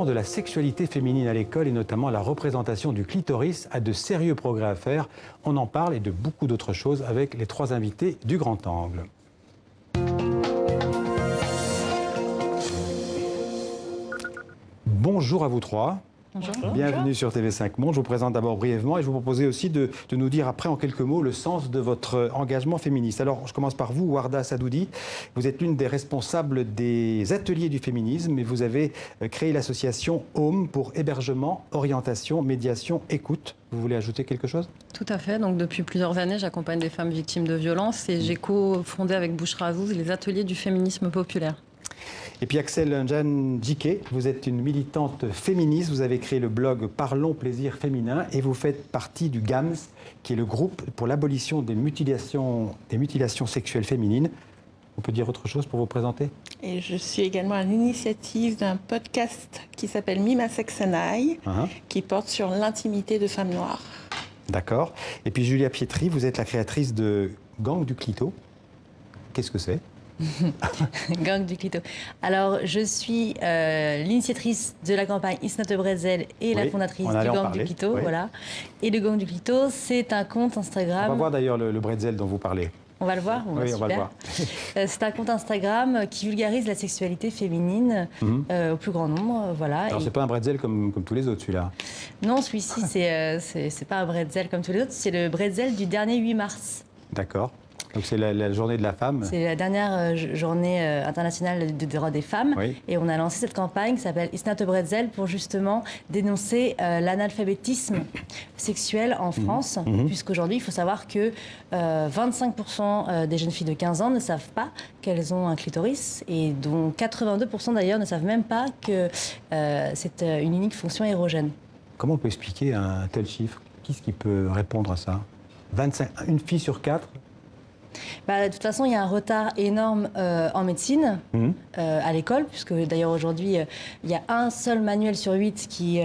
De la sexualité féminine à l'école et notamment la représentation du clitoris a de sérieux progrès à faire. On en parle et de beaucoup d'autres choses avec les trois invités du Grand Angle. Bonjour à vous trois. Bonjour. Bienvenue sur TV5 Monde. Je vous présente d'abord brièvement et je vous proposais aussi de nous dire après en quelques mots le sens de votre engagement féministe. Alors, je commence par vous, Warda Sadoudi. Vous êtes l'une des responsables des ateliers du féminisme et vous avez créé l'association Home pour hébergement, orientation, médiation, écoute. Vous voulez ajouter quelque chose? Tout à fait. Donc, depuis plusieurs années, j'accompagne des femmes victimes de violences et j'ai co-fondé avec Bouchra Azouz les ateliers du féminisme populaire. Et puis Axel Njan-Djike, vous êtes une militante féministe, vous avez créé le blog Parlons Plaisir Féminin et vous faites partie du GAMS, qui est le groupe pour l'abolition des mutilations sexuelles féminines. On peut dire autre chose pour vous présenter? Et je suis également à l'initiative d'un podcast qui s'appelle Mima Sex and I, qui porte sur l'intimité de femmes noires. D'accord. Et puis Julia Pietri, vous êtes la créatrice de Gang du Clito. Qu'est-ce que c'est? Gang du Clito. Alors, je suis l'initiatrice de la campagne It's Not a Bretzel et la fondatrice du Gang du Clito. Oui. Voilà. Et le Gang du Clito, c'est un compte Instagram. On va voir d'ailleurs le bretzel dont vous parlez. On va le voir? Oui, on va le voir. C'est un compte Instagram qui vulgarise la sexualité féminine au plus grand nombre. Voilà. Alors, c'est pas un bretzel comme tous les autres, celui-là? Non, celui-ci, c'est pas un bretzel comme tous les autres. C'est le bretzel du dernier 8 mars. D'accord. Donc c'est la journée de la femme. C'est la dernière journée internationale des droits des femmes. Oui. Et on a lancé cette campagne qui s'appelle It's Not a Bretzel pour justement dénoncer l'analphabétisme sexuel en France. Puisqu'aujourd'hui, il faut savoir que 25% des jeunes filles de 15 ans ne savent pas qu'elles ont un clitoris et dont 82% d'ailleurs ne savent même pas que c'est une unique fonction érogène. Comment on peut expliquer un tel chiffre? Qui est-ce qui peut répondre à ça? 25, une fille sur 4? De toute façon, il y a un retard énorme en médecine à l'école, puisque d'ailleurs aujourd'hui, il y a un seul manuel sur 8 qui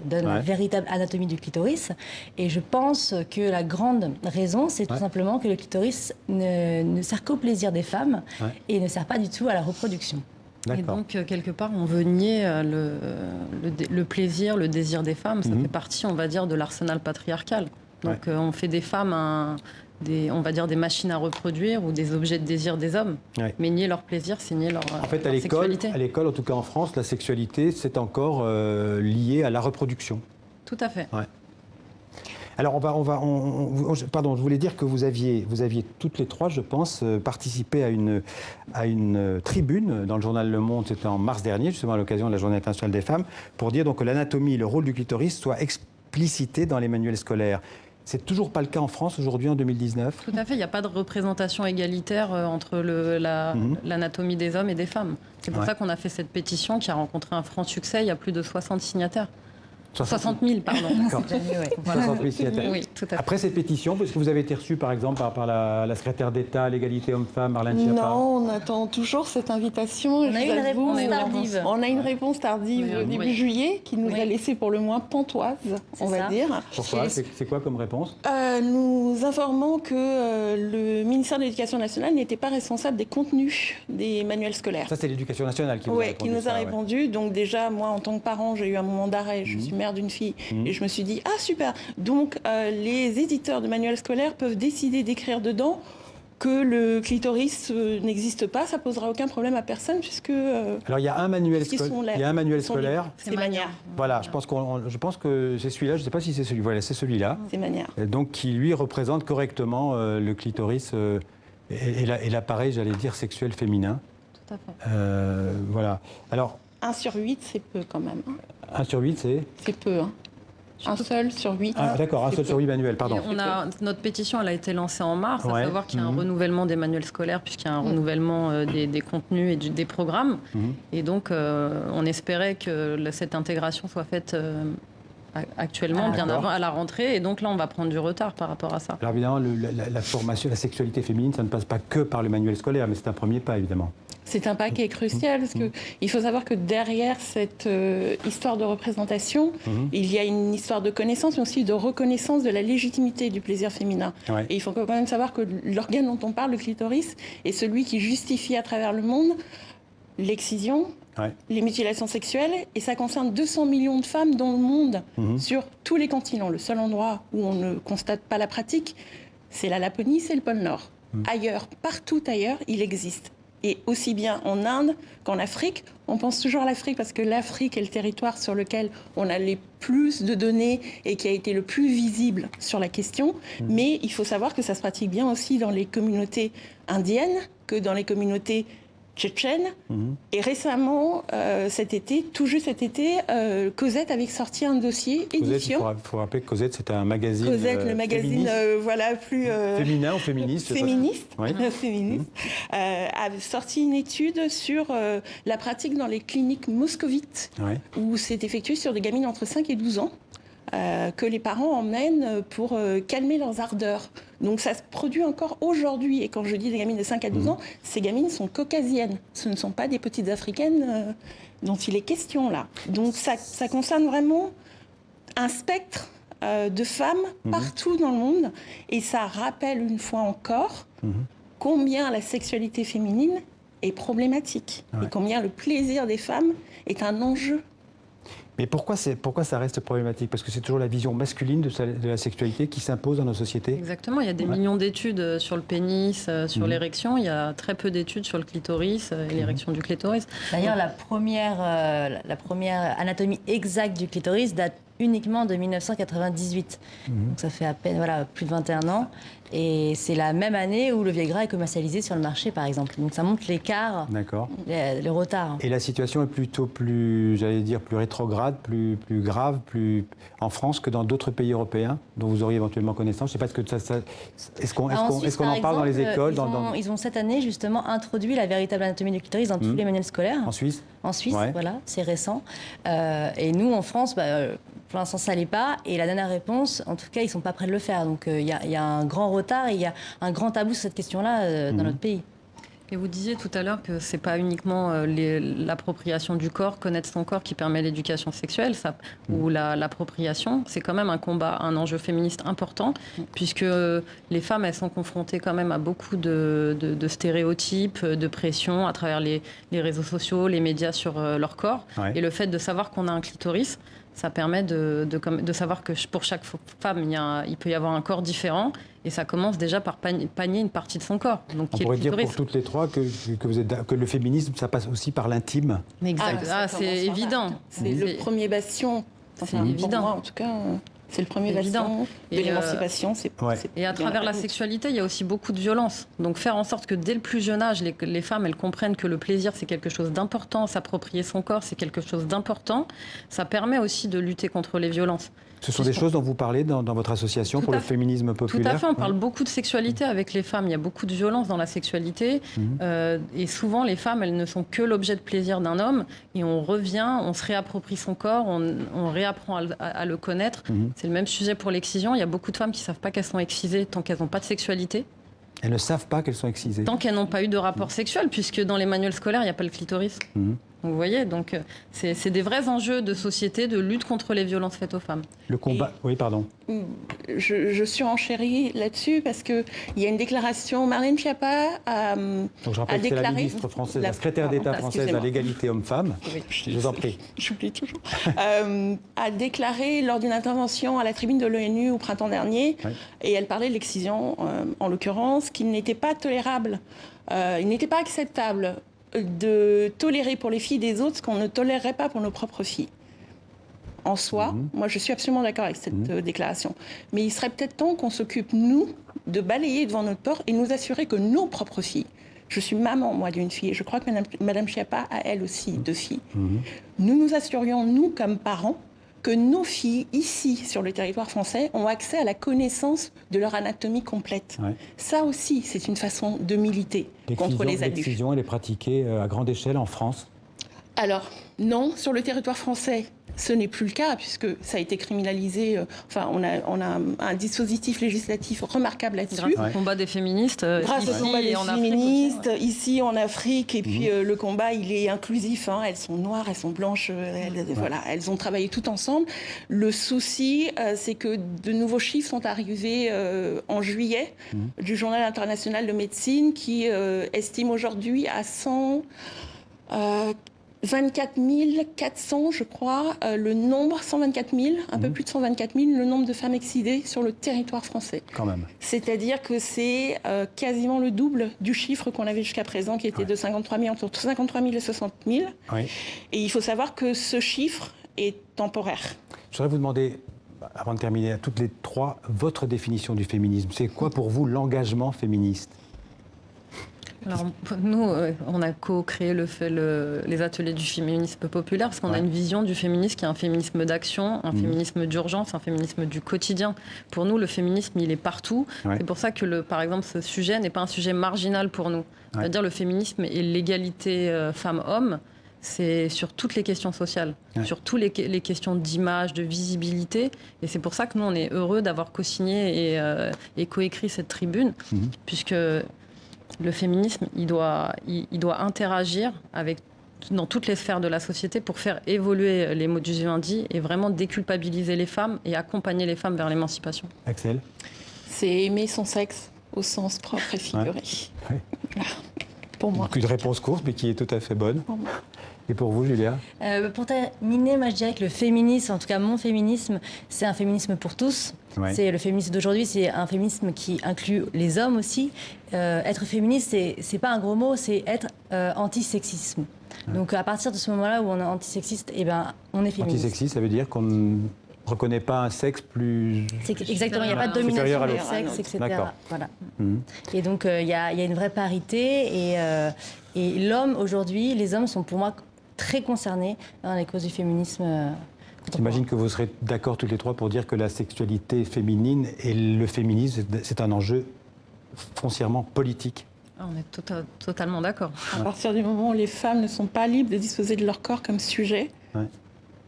donne la véritable anatomie du clitoris. Et je pense que la grande raison, c'est tout simplement que le clitoris ne sert qu'au plaisir des femmes et ne sert pas du tout à la reproduction. Et donc, quelque part, on veut nier le plaisir, le désir des femmes. Ça fait partie, on va dire, de l'arsenal patriarcal. Donc, on fait des femmes on va dire des machines à reproduire ou des objets de désir des hommes. Mais nier leur plaisir, c'est nier leur sexualité. À l'école, en tout cas en France, la sexualité, c'est encore lié à la reproduction. Tout à fait. Alors, pardon, je voulais dire que vous aviez toutes les trois, je pense, participé à une tribune dans le journal Le Monde, c'était en mars dernier, justement à l'occasion de la Journée internationale des femmes, pour dire donc que l'anatomie et le rôle du clitoris soient explicités dans les manuels scolaires. C'est toujours pas le cas en France aujourd'hui, en 2019? Tout à fait, il n'y a pas de représentation égalitaire entre l'anatomie des hommes et des femmes. C'est pour ça qu'on a fait cette pétition qui a rencontré un franc succès. Il y a plus de 60 signataires. 60 000, pardon. 60 000 signataires. Oui, tout à fait. Après cette pétition, est-ce que vous avez été reçu par exemple par la secrétaire d'État à l'égalité homme-femme, Marlène Schiappa? Non, on attend toujours cette invitation. On a eu une réponse tardive. On a une réponse tardive au début juillet qui nous a laissé pour le moins pantoise, on va dire. Pourquoi? C'est quoi comme réponse? Nous informons que le ministère de l'Éducation nationale n'était pas responsable des contenus des manuels scolaires. Ça, c'est l'Éducation nationale qui vous a répondu. Oui, qui nous a répondu. Donc déjà, moi, en tant que parent, j'ai eu un moment d'arrêt. Je suis mère d'une fille et je me suis dit, ah super, donc les éditeurs de manuels scolaires peuvent décider d'écrire dedans que le clitoris n'existe pas, ça posera aucun problème à personne puisque... Alors il y a un manuel scolaire. C'est Manière. Voilà, je pense que c'est celui-là, je ne sais pas si c'est celui-là. Voilà, c'est celui-là. C'est Manière. Donc qui lui représente correctement le clitoris et l'appareil, j'allais dire, sexuel féminin. Tout à fait. Voilà. Alors... 1 sur 8, c'est peu quand même. 1 sur 8, c'est? C'est peu, hein. Un seul sur 8. Ah, d'accord, un seul sur 8 manuels, pardon. Notre pétition, elle a été lancée en mars, à savoir qu'il y a un renouvellement des manuels scolaires, puisqu'il y a un renouvellement des contenus et des programmes. Et donc, on espérait que cette intégration soit faite actuellement, bien avant, à la rentrée. Et donc là, on va prendre du retard par rapport à ça. Alors évidemment, la formation, la sexualité féminine, ça ne passe pas que par le manuel scolaire, mais c'est un premier pas, évidemment. C'est un pas qui est crucial, parce qu'il faut savoir que derrière cette histoire de représentation, il y a une histoire de connaissance, mais aussi de reconnaissance de la légitimité du plaisir féminin. Et il faut quand même savoir que l'organe dont on parle, le clitoris, est celui qui justifie à travers le monde l'excision, Ouais. les mutilations sexuelles, et ça concerne 200 millions de femmes dans le monde, sur tous les continents. Le seul endroit où on ne constate pas la pratique, c'est la Laponie, c'est le pôle Nord. Ailleurs, partout ailleurs, il existe. Et aussi bien en Inde qu'en Afrique. On pense toujours à l'Afrique parce que l'Afrique est le territoire sur lequel on a les plus de données et qui a été le plus visible sur la question. Mais il faut savoir que ça se pratique bien aussi dans les communautés indiennes que dans les communautés tchétchène. Et récemment, cet été, tout juste cet été, Cosette avait sorti un dossier édition. Cosette, il faut rappeler que Cosette, c'est un magazine Cosette, le magazine plus... féminin ou féministe Féministe, Oui. féministe, a sorti une étude sur la pratique dans les cliniques moscovites, où c'est effectué sur des gamines entre 5 et 12 ans. Que les parents emmènent pour calmer leurs ardeurs. Donc ça se produit encore aujourd'hui. Et quand je dis des gamines de 5 à 12 ans, ces gamines sont caucasiennes. Ce ne sont pas des petites africaines dont il est question là. Donc ça concerne vraiment un spectre de femmes partout dans le monde. Et ça rappelle une fois encore combien la sexualité féminine est problématique. Et combien le plaisir des femmes est un enjeu. Mais pourquoi ça reste problématique? Parce que c'est toujours la vision masculine de la sexualité qui s'impose dans nos sociétés. Exactement, il y a des millions d'études sur le pénis, sur l'érection, il y a très peu d'études sur le clitoris et l'érection du clitoris. D'ailleurs, la première anatomie exacte du clitoris date uniquement de 1998. Donc ça fait à peine plus de 21 ans. Et c'est la même année où le Viagra est commercialisé sur le marché, par exemple. Donc ça montre l'écart, le retard. Et la situation est plutôt plus, j'allais dire, plus rétrograde, plus grave, en France que dans d'autres pays européens dont vous auriez éventuellement connaissance. Je ne sais pas est-ce qu'on en parle dans les écoles Ils ont cette année justement introduit la véritable anatomie du clitoris dans tous les manuels scolaires. En Suisse voilà, c'est récent. Et nous, en France, pour l'instant, ça l'est pas. Et la dernière réponse, en tout cas, ils sont pas prêts de le faire. Donc, il y a un grand retard et il y a un grand tabou sur cette question-là dans notre pays. Et vous disiez tout à l'heure que c'est pas uniquement l'appropriation du corps, connaître son corps qui permet l'éducation sexuelle, ou l'appropriation. C'est quand même un combat, un enjeu féministe important, puisque les femmes, elles sont confrontées quand même à beaucoup de stéréotypes, de pression à travers les réseaux sociaux, les médias sur leur corps. Et le fait de savoir qu'on a un clitoris, ça permet de savoir que pour chaque femme, il peut y avoir un corps différent. Et ça commence déjà par panier une partie de son corps. Donc, on pourrait dire pour toutes les trois que le féminisme, ça passe aussi par l'intime. Exact. C'est évident. C'est le premier bastion. C'est évident. Pour moi, en tout cas, c'est le premier bastion de l'émancipation. Et à travers la sexualité, il y a aussi beaucoup de violence. Donc faire en sorte que dès le plus jeune âge, les femmes, elles comprennent que le plaisir, c'est quelque chose d'important. S'approprier son corps, c'est quelque chose d'important. Ça permet aussi de lutter contre les violences. Ce sont des choses dont vous parlez dans votre association pour le féminisme populaire. Tout à fait, on parle beaucoup de sexualité avec les femmes. Il y a beaucoup de violence dans la sexualité. Et souvent, les femmes, elles ne sont que l'objet de plaisir d'un homme. Et on revient, on se réapproprie son corps, on réapprend à le connaître. C'est le même sujet pour l'excision. Il y a beaucoup de femmes qui ne savent pas qu'elles sont excisées tant qu'elles n'ont pas de sexualité. Elles ne savent pas qu'elles sont excisées. Tant qu'elles n'ont pas eu de rapport sexuel, puisque dans les manuels scolaires, il n'y a pas le clitoris. Vous voyez, donc c'est des vrais enjeux de société, de lutte contre les violences faites aux femmes. Le combat, oui, pardon. Je surenchéris là-dessus parce qu'il y a une déclaration, Marlène Schiappa a déclaré... C'est la ministre française, la secrétaire d'État française à l'égalité homme-femme. Je vous en prie. J'oublie toujours. A déclaré lors d'une intervention à la tribune de l'ONU au printemps dernier, et elle parlait de l'excision, en l'occurrence, qu'il n'était pas tolérable, il n'était pas acceptable de tolérer pour les filles des autres ce qu'on ne tolérerait pas pour nos propres filles. En soi, moi je suis absolument d'accord avec cette déclaration. Mais il serait peut-être temps qu'on s'occupe, nous, de balayer devant notre porte et nous assurer que nos propres filles, je suis maman, moi, d'une fille, et je crois que Madame Schiappa a elle aussi 2 filles, nous nous assurions, nous, comme parents, que nos filles, ici, sur le territoire français, ont accès à la connaissance de leur anatomie complète. Ça aussi, c'est une façon de militer contre les abus. L'excision, elle est pratiquée à grande échelle en France? Alors, non, sur le territoire français, ce n'est plus le cas, puisque ça a été criminalisé. On a un dispositif législatif remarquable là-dessus. Grâce au combat des féministes. Grâce au combat des féministes, ici en Afrique. Et puis le combat, il est inclusif. Elles sont noires, elles sont blanches. Elles ont travaillé tout ensemble. Le souci, c'est que de nouveaux chiffres sont arrivés en juillet du Journal international de médecine qui estime aujourd'hui à 100... 24 400, je crois, le nombre, 124 000, un peu plus de 124 000, le nombre de femmes exilées sur le territoire français. Quand même. C'est-à-dire que c'est quasiment le double du chiffre qu'on avait jusqu'à présent, qui était de 53 000, entre 53 000 et 60 000. Oui. Et il faut savoir que ce chiffre est temporaire. Je voudrais vous demander, avant de terminer, à toutes les trois, votre définition du féminisme. C'est quoi pour vous l'engagement féministe ? Alors, nous, on a co-créé les ateliers du féminisme populaire parce qu'on a une vision du féminisme qui est un féminisme d'action, un féminisme d'urgence, un féminisme du quotidien. Pour nous, le féminisme, il est partout. Ouais. C'est pour ça que, par exemple, ce sujet n'est pas un sujet marginal pour nous. C'est-à-dire le féminisme et l'égalité femmes-hommes, c'est sur toutes les questions sociales, sur toutes les questions d'image, de visibilité. Et c'est pour ça que nous, on est heureux d'avoir co-signé et coécrit cette tribune, puisque le féminisme, il doit interagir dans toutes les sphères de la société pour faire évoluer les mots du lundi et vraiment déculpabiliser les femmes et accompagner les femmes vers l'émancipation. Axel ? C'est aimer son sexe au sens propre et figuré. Ouais. Voilà. Pour moi. Donc une réponse courte, mais qui est tout à fait bonne. Pour moi. Et pour vous, Julia ? Pour terminer, moi je dirais que le féminisme, en tout cas mon féminisme, c'est un féminisme pour tous. Ouais. C'est le féminisme d'aujourd'hui, c'est un féminisme qui inclut les hommes aussi. Être féministe, c'est pas un gros mot, c'est être anti-sexisme. Ouais. Donc à partir de ce moment-là où on est anti-sexiste, eh ben, on est féministe. Anti-sexiste, ça veut dire qu'on ne reconnaît pas un sexe plus... Exactement, il n'y a pas de domination du sexe, etc. Voilà. Et donc il y a une vraie parité et l'homme aujourd'hui, les hommes sont pour moi très concernés dans les causes du féminisme. J'imagine que vous serez d'accord toutes les trois pour dire que la sexualité féminine et le féminisme, c'est un enjeu foncièrement politique. On est totalement d'accord. À partir du moment où les femmes ne sont pas libres de disposer de leur corps comme sujet,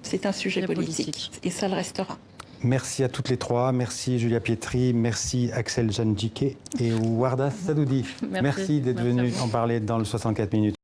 c'est un sujet politique. Et ça le restera. Merci à toutes les trois. Merci Julia Pietri, merci Axel Janjike et Warda Sadoudi. Merci d'être venu en parler dans le 64 minutes.